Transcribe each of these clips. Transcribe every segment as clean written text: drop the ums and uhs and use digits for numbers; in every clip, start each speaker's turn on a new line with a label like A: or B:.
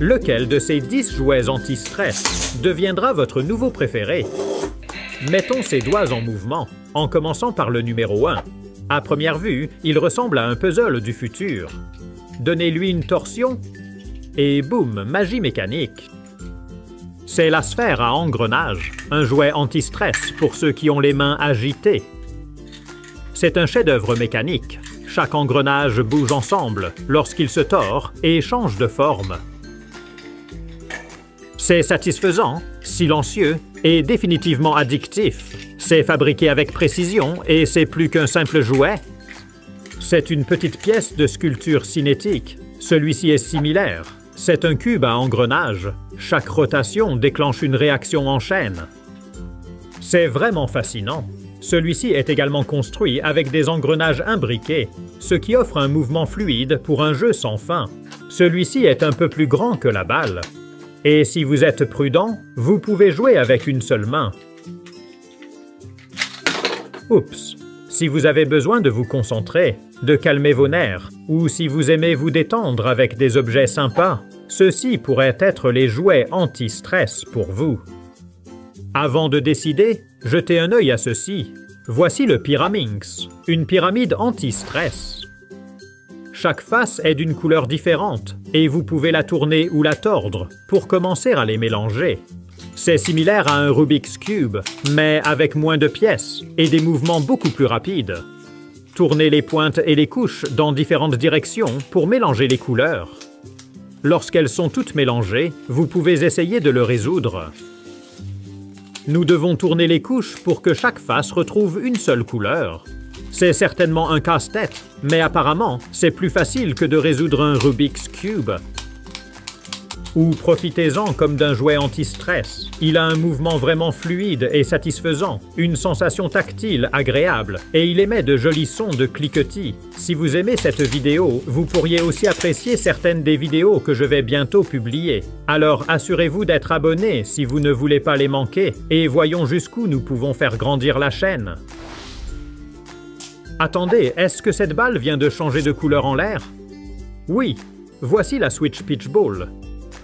A: Lequel de ces 10 jouets anti-stress deviendra votre nouveau préféré? Mettons ses doigts en mouvement, en commençant par le numéro 1. À première vue, il ressemble à un puzzle du futur. Donnez-lui une torsion et boum, magie mécanique. C'est la sphère à engrenage, un jouet anti-stress pour ceux qui ont les mains agitées. C'est un chef-d'œuvre mécanique. Chaque engrenage bouge ensemble lorsqu'il se tord et change de forme. C'est satisfaisant, silencieux et définitivement addictif. C'est fabriqué avec précision et c'est plus qu'un simple jouet. C'est une petite pièce de sculpture cinétique. Celui-ci est similaire. C'est un cube à engrenage. Chaque rotation déclenche une réaction en chaîne. C'est vraiment fascinant. Celui-ci est également construit avec des engrenages imbriqués, ce qui offre un mouvement fluide pour un jeu sans fin. Celui-ci est un peu plus grand que la balle. Et si vous êtes prudent, vous pouvez jouer avec une seule main. Oups! Si vous avez besoin de vous concentrer, de calmer vos nerfs, ou si vous aimez vous détendre avec des objets sympas, ceux-ci pourraient être les jouets anti-stress pour vous. Avant de décider, jetez un œil à ceci. Voici le Pyraminx, une pyramide anti-stress. Chaque face est d'une couleur différente et vous pouvez la tourner ou la tordre pour commencer à les mélanger. C'est similaire à un Rubik's Cube, mais avec moins de pièces et des mouvements beaucoup plus rapides. Tournez les pointes et les couches dans différentes directions pour mélanger les couleurs. Lorsqu'elles sont toutes mélangées, vous pouvez essayer de le résoudre. Nous devons tourner les couches pour que chaque face retrouve une seule couleur. C'est certainement un casse-tête, mais apparemment, c'est plus facile que de résoudre un Rubik's Cube. Ou profitez-en comme d'un jouet anti-stress. Il a un mouvement vraiment fluide et satisfaisant, une sensation tactile agréable, et il émet de jolis sons de cliquetis. Si vous aimez cette vidéo, vous pourriez aussi apprécier certaines des vidéos que je vais bientôt publier. Alors assurez-vous d'être abonné si vous ne voulez pas les manquer, et voyons jusqu'où nous pouvons faire grandir la chaîne. Attendez, est-ce que cette balle vient de changer de couleur en l'air? Oui, voici la Switch Pitch Ball.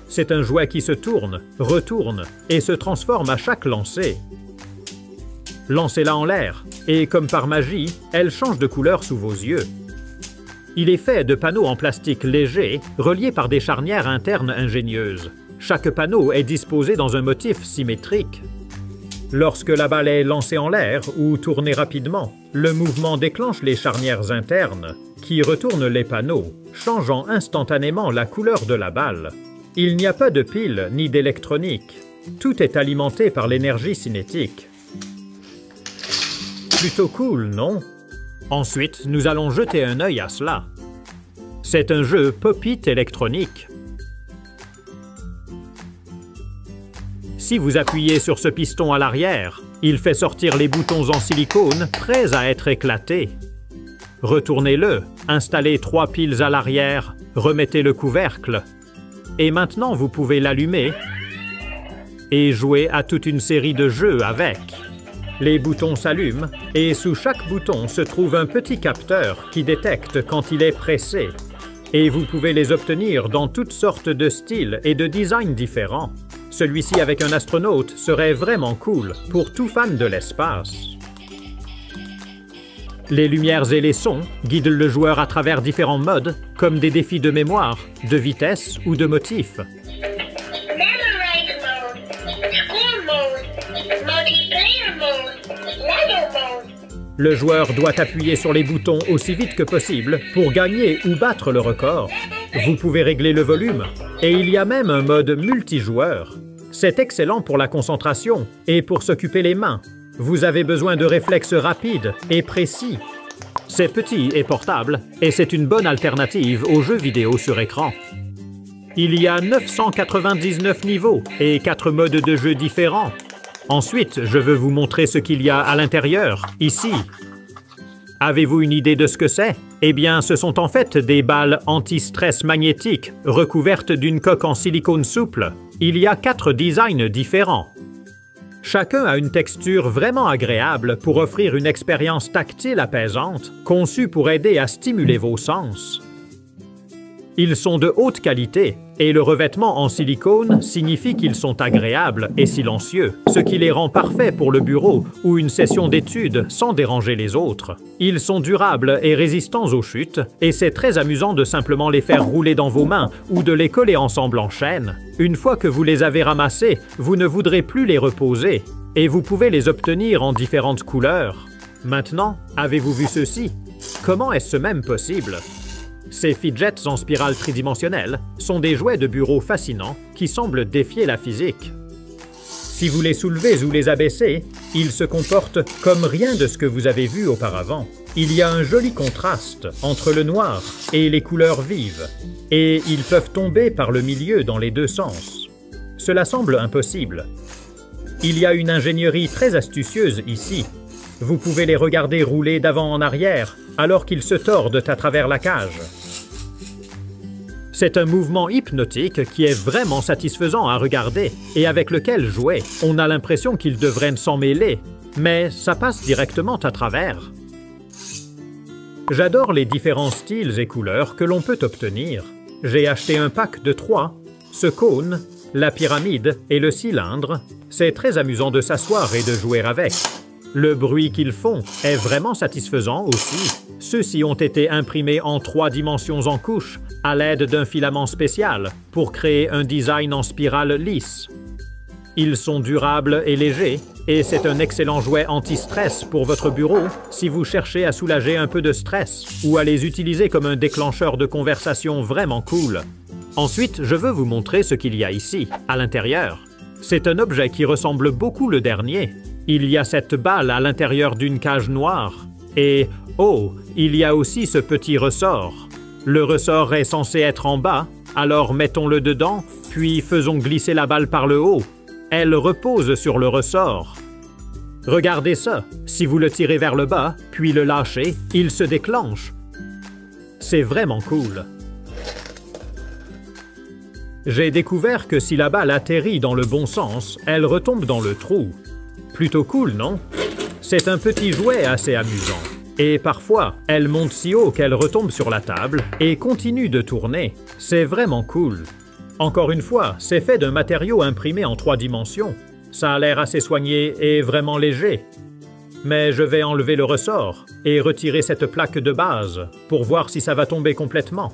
A: C'est un jouet qui se tourne, retourne et se transforme à chaque lancer. Lancez-la en l'air et, comme par magie, elle change de couleur sous vos yeux. Il est fait de panneaux en plastique léger, reliés par des charnières internes ingénieuses. Chaque panneau est disposé dans un motif symétrique. Lorsque la balle est lancée en l'air ou tournée rapidement, le mouvement déclenche les charnières internes, qui retournent les panneaux, changeant instantanément la couleur de la balle. Il n'y a pas de pile ni d'électronique. Tout est alimenté par l'énergie cinétique. Plutôt cool, non? Ensuite, nous allons jeter un œil à cela. C'est un jeu pop-it électronique. Si vous appuyez sur ce piston à l'arrière, il fait sortir les boutons en silicone prêts à être éclatés. Retournez-le, installez 3 piles à l'arrière, remettez le couvercle. Et maintenant, vous pouvez l'allumer et jouer à toute une série de jeux avec. Les boutons s'allument et sous chaque bouton se trouve un petit capteur qui détecte quand il est pressé. Et vous pouvez les obtenir dans toutes sortes de styles et de designs différents. Celui-ci avec un astronaute serait vraiment cool pour tout fan de l'espace. Les lumières et les sons guident le joueur à travers différents modes, comme des défis de mémoire, de vitesse ou de motifs. Le joueur doit appuyer sur les boutons aussi vite que possible pour gagner ou battre le record. Vous pouvez régler le volume, et il y a même un mode multijoueur. C'est excellent pour la concentration et pour s'occuper les mains. Vous avez besoin de réflexes rapides et précis. C'est petit et portable, et c'est une bonne alternative aux jeux vidéo sur écran. Il y a 999 niveaux et 4 modes de jeu différents. Ensuite, je veux vous montrer ce qu'il y a à l'intérieur, ici. Avez-vous une idée de ce que c'est? Eh bien, ce sont en fait des balles anti-stress magnétiques recouvertes d'une coque en silicone souple. Il y a 4 designs différents. Chacun a une texture vraiment agréable pour offrir une expérience tactile apaisante, conçue pour aider à stimuler vos sens. Ils sont de haute qualité et le revêtement en silicone signifie qu'ils sont agréables et silencieux, ce qui les rend parfaits pour le bureau ou une session d'études sans déranger les autres. Ils sont durables et résistants aux chutes et c'est très amusant de simplement les faire rouler dans vos mains ou de les coller ensemble en chaîne. Une fois que vous les avez ramassés, vous ne voudrez plus les reposer et vous pouvez les obtenir en différentes couleurs. Maintenant, avez-vous vu ceci? Comment est-ce même possible? Ces fidgets en spirale tridimensionnelle sont des jouets de bureau fascinants qui semblent défier la physique. Si vous les soulevez ou les abaissez, ils se comportent comme rien de ce que vous avez vu auparavant. Il y a un joli contraste entre le noir et les couleurs vives, et ils peuvent tomber par le milieu dans les deux sens. Cela semble impossible. Il y a une ingénierie très astucieuse ici. Vous pouvez les regarder rouler d'avant en arrière alors qu'ils se tordent à travers la cage. C'est un mouvement hypnotique qui est vraiment satisfaisant à regarder et avec lequel jouer. On a l'impression qu'ils devraient s'en mêler, mais ça passe directement à travers. J'adore les différents styles et couleurs que l'on peut obtenir. J'ai acheté un pack de 3, ce cône, la pyramide et le cylindre. C'est très amusant de s'asseoir et de jouer avec. Le bruit qu'ils font est vraiment satisfaisant aussi. Ceux-ci ont été imprimés en 3 dimensions en couches à l'aide d'un filament spécial pour créer un design en spirale lisse. Ils sont durables et légers et c'est un excellent jouet anti-stress pour votre bureau si vous cherchez à soulager un peu de stress ou à les utiliser comme un déclencheur de conversation vraiment cool. Ensuite, je veux vous montrer ce qu'il y a ici, à l'intérieur. C'est un objet qui ressemble beaucoup au dernier. Il y a cette balle à l'intérieur d'une cage noire. Et, oh, il y a aussi ce petit ressort. Le ressort est censé être en bas, alors mettons-le dedans, puis faisons glisser la balle par le haut. Elle repose sur le ressort. Regardez ça, si vous le tirez vers le bas, puis le lâchez, il se déclenche. C'est vraiment cool. J'ai découvert que si la balle atterrit dans le bon sens, elle retombe dans le trou. Plutôt cool, non? C'est un petit jouet assez amusant. Et parfois, elle monte si haut qu'elle retombe sur la table et continue de tourner. C'est vraiment cool. Encore une fois, c'est fait d'un matériau imprimé en 3 dimensions. Ça a l'air assez soigné et vraiment léger. Mais je vais enlever le ressort et retirer cette plaque de base pour voir si ça va tomber complètement.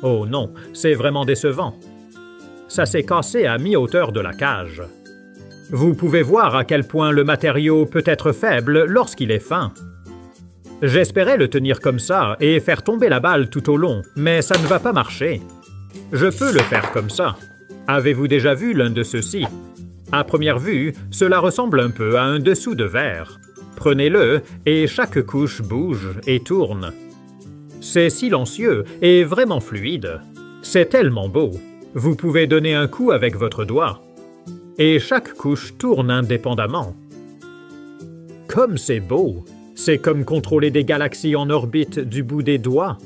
A: Oh non, c'est vraiment décevant. Ça s'est cassé à mi-hauteur de la cage. Vous pouvez voir à quel point le matériau peut être faible lorsqu'il est fin. J'espérais le tenir comme ça et faire tomber la balle tout au long, mais ça ne va pas marcher. Je peux le faire comme ça. Avez-vous déjà vu l'un de ceux-ci? À première vue, cela ressemble un peu à un dessous de verre. Prenez-le et chaque couche bouge et tourne. C'est silencieux et vraiment fluide. C'est tellement beau. Vous pouvez donner un coup avec votre doigt. Et chaque couche tourne indépendamment. Comme c'est beau! C'est comme contrôler des galaxies en orbite du bout des doigts.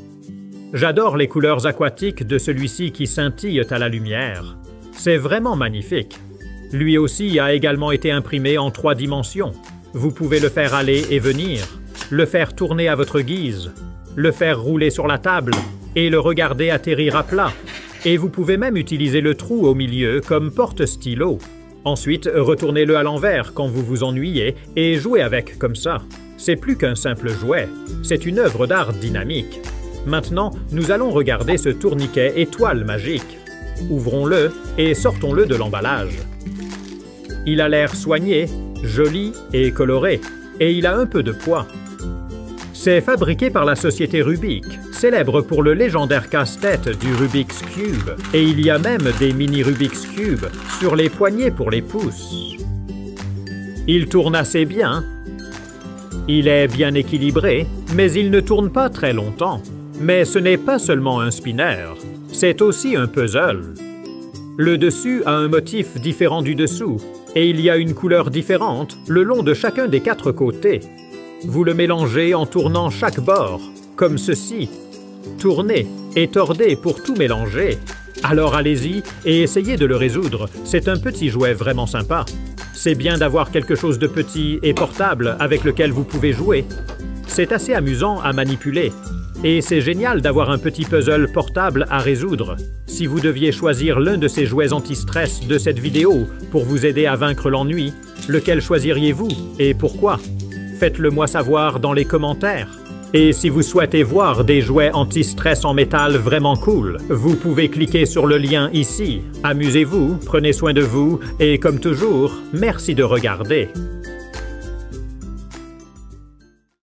A: J'adore les couleurs aquatiques de celui-ci qui scintillent à la lumière. C'est vraiment magnifique. Lui aussi a également été imprimé en 3 dimensions. Vous pouvez le faire aller et venir, le faire tourner à votre guise, le faire rouler sur la table et le regarder atterrir à plat. Et vous pouvez même utiliser le trou au milieu comme porte-stylo. Ensuite, retournez-le à l'envers quand vous vous ennuyez et jouez avec comme ça. C'est plus qu'un simple jouet, c'est une œuvre d'art dynamique. Maintenant, nous allons regarder ce tourniquet étoile magique. Ouvrons-le et sortons-le de l'emballage. Il a l'air soigné, joli et coloré, et il a un peu de poids. C'est fabriqué par la société Rubik, célèbre pour le légendaire casse-tête du Rubik's Cube, et il y a même des mini Rubik's Cube sur les poignées pour les pouces. Il tourne assez bien. Il est bien équilibré, mais il ne tourne pas très longtemps. Mais ce n'est pas seulement un spinner, c'est aussi un puzzle. Le dessus a un motif différent du dessous, et il y a une couleur différente le long de chacun des 4 côtés. Vous le mélangez en tournant chaque bord, comme ceci. Tournez et tordez pour tout mélanger. Alors allez-y et essayez de le résoudre. C'est un petit jouet vraiment sympa. C'est bien d'avoir quelque chose de petit et portable avec lequel vous pouvez jouer. C'est assez amusant à manipuler. Et c'est génial d'avoir un petit puzzle portable à résoudre. Si vous deviez choisir l'un de ces jouets anti-stress de cette vidéo pour vous aider à vaincre l'ennui, lequel choisiriez-vous et pourquoi? Faites-le moi savoir dans les commentaires. Et si vous souhaitez voir des jouets anti-stress en métal vraiment cool, vous pouvez cliquer sur le lien ici. Amusez-vous, prenez soin de vous et comme toujours, merci de regarder.